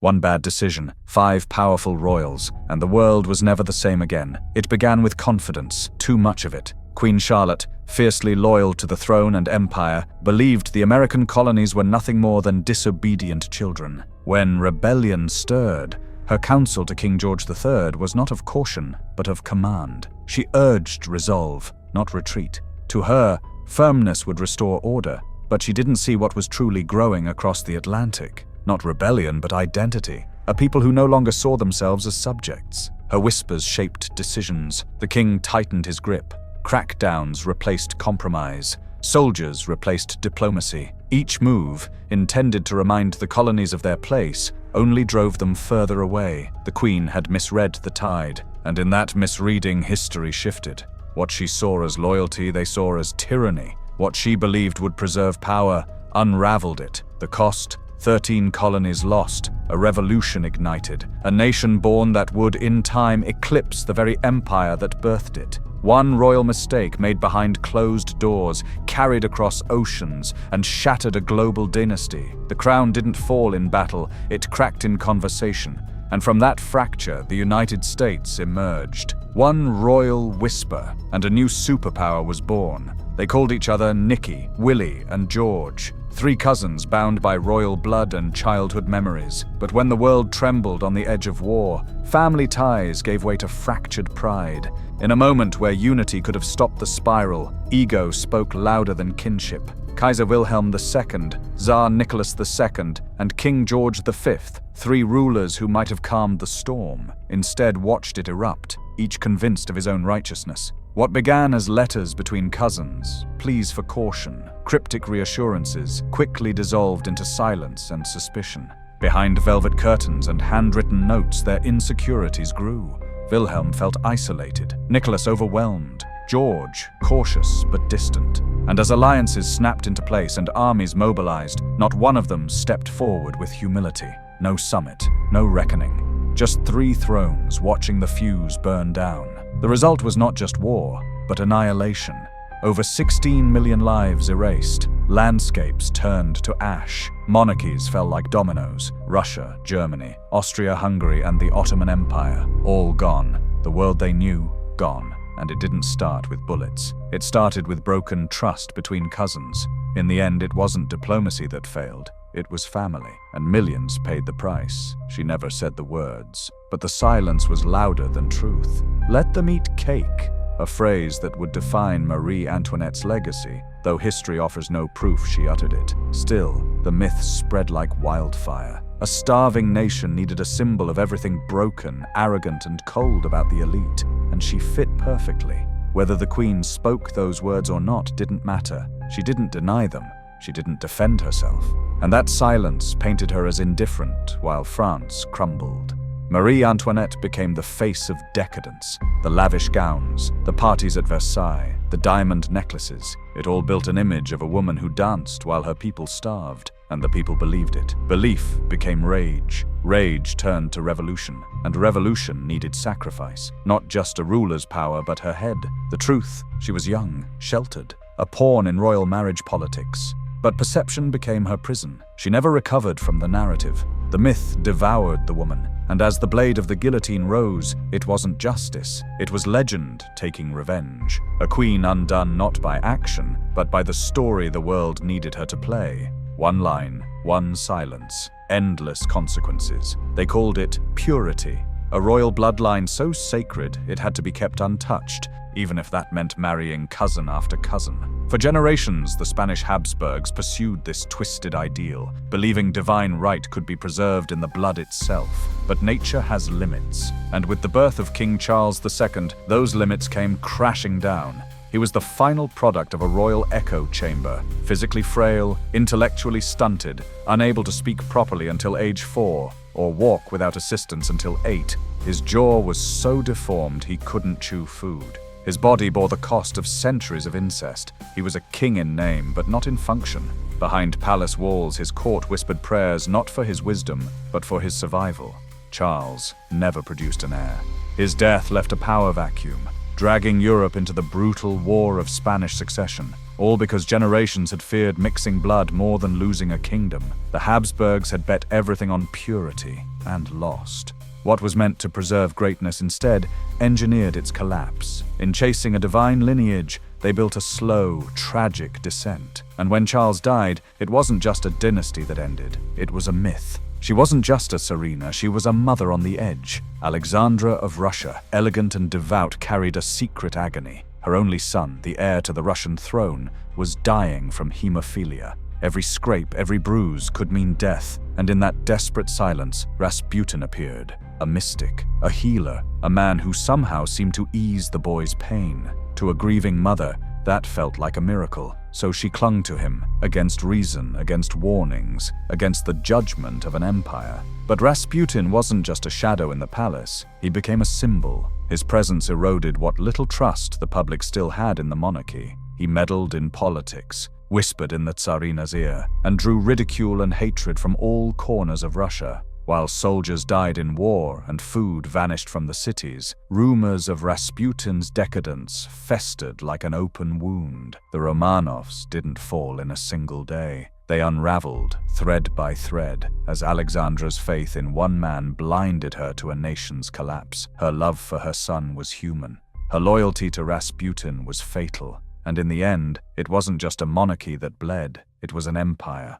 One bad decision, 5 powerful royals, and the world was never the same again. It began with confidence, too much of it. Queen Charlotte, fiercely loyal to the throne and empire, believed the American colonies were nothing more than disobedient children. When rebellion stirred, her counsel to King George III was not of caution, but of command. She urged resolve, not retreat. To her, firmness would restore order, but she didn't see what was truly growing across the Atlantic. Not rebellion, but identity. A people who no longer saw themselves as subjects. Her whispers shaped decisions. The king tightened his grip. Crackdowns replaced compromise. Soldiers replaced diplomacy. Each move, intended to remind the colonies of their place, only drove them further away. The Queen had misread the tide, and in that misreading, history shifted. What she saw as loyalty, they saw as tyranny. What she believed would preserve power, unraveled it. The cost? 13 colonies lost, a revolution ignited, a nation born that would, in time, eclipse the very empire that birthed it. One royal mistake made behind closed doors, carried across oceans, and shattered a global dynasty. The crown didn't fall in battle, it cracked in conversation. And from that fracture, the United States emerged. One royal whisper, and a new superpower was born. They called each other Nicky, Willie, and George. 3 cousins bound by royal blood and childhood memories. But when the world trembled on the edge of war, family ties gave way to fractured pride. In a moment where unity could have stopped the spiral, ego spoke louder than kinship. Kaiser Wilhelm II, Tsar Nicholas II, and King George V, 3 rulers who might have calmed the storm, instead watched it erupt, each convinced of his own righteousness. What began as letters between cousins, pleas for caution, cryptic reassurances, quickly dissolved into silence and suspicion. Behind velvet curtains and handwritten notes, their insecurities grew. Wilhelm felt isolated, Nicholas overwhelmed, George cautious but distant. And as alliances snapped into place and armies mobilized, not one of them stepped forward with humility. No summit, no reckoning. Just 3 thrones watching the fuse burn down. The result was not just war, but annihilation. Over 16 million lives erased, landscapes turned to ash, monarchies fell like dominoes. Russia, Germany, Austria-Hungary, and the Ottoman Empire, all gone. The world they knew, gone. And it didn't start with bullets. It started with broken trust between cousins. In the end, it wasn't diplomacy that failed. It was family, and millions paid the price. She never said the words, but the silence was louder than truth. Let them eat cake, a phrase that would define Marie Antoinette's legacy, though history offers no proof she uttered it. Still, the myth spread like wildfire. A starving nation needed a symbol of everything broken, arrogant, and cold about the elite, and she fit perfectly. Whether the Queen spoke those words or not didn't matter. She didn't deny them. She didn't defend herself. And that silence painted her as indifferent while France crumbled. Marie Antoinette became the face of decadence. The lavish gowns, the parties at Versailles, the diamond necklaces. It all built an image of a woman who danced while her people starved, and the people believed it. Belief became rage. Rage turned to revolution, and revolution needed sacrifice. Not just a ruler's power, but her head. The truth, she was young, sheltered, a pawn in royal marriage politics. But perception became her prison. She never recovered from the narrative. The myth devoured the woman, and as the blade of the guillotine rose, it wasn't justice. It was legend taking revenge. A queen undone not by action, but by the story the world needed her to play. One line, one silence, endless consequences. They called it purity. A royal bloodline so sacred it had to be kept untouched, even if that meant marrying cousin after cousin. For generations, the Spanish Habsburgs pursued this twisted ideal, believing divine right could be preserved in the blood itself. But nature has limits, and with the birth of King Charles II, those limits came crashing down. He was the final product of a royal echo chamber, physically frail, intellectually stunted, unable to speak properly until age 4, or walk without assistance until 8. His jaw was so deformed he couldn't chew food. His body bore the cost of centuries of incest. He was a king in name, but not in function. Behind palace walls, his court whispered prayers not for his wisdom, but for his survival. Charles never produced an heir. His death left a power vacuum, dragging Europe into the brutal war of Spanish succession. all because generations had feared mixing blood more than losing a kingdom. The Habsburgs had bet everything on purity and lost. What was meant to preserve greatness instead engineered its collapse. In chasing a divine lineage, they built a slow, tragic descent. And when Charles died, it wasn't just a dynasty that ended, it was a myth. She wasn't just a Tsarina, she was a mother on the edge. Alexandra of Russia, elegant and devout, carried a secret agony. Her only son, the heir to the Russian throne, was dying from hemophilia. Every scrape, every bruise could mean death, and in that desperate silence, Rasputin appeared. A mystic, a healer, a man who somehow seemed to ease the boy's pain. To a grieving mother, that felt like a miracle, so she clung to him, against reason, against warnings, against the judgment of an empire. But Rasputin wasn't just a shadow in the palace, he became a symbol. His presence eroded what little trust the public still had in the monarchy. He meddled in politics, whispered in the Tsarina's ear, and drew ridicule and hatred from all corners of Russia. While soldiers died in war and food vanished from the cities, rumors of Rasputin's decadence festered like an open wound. The Romanovs didn't fall in a single day. They unraveled, thread by thread, as Alexandra's faith in one man blinded her to a nation's collapse. Her love for her son was human. Her loyalty to Rasputin was fatal. And in the end, it wasn't just a monarchy that bled, it was an empire.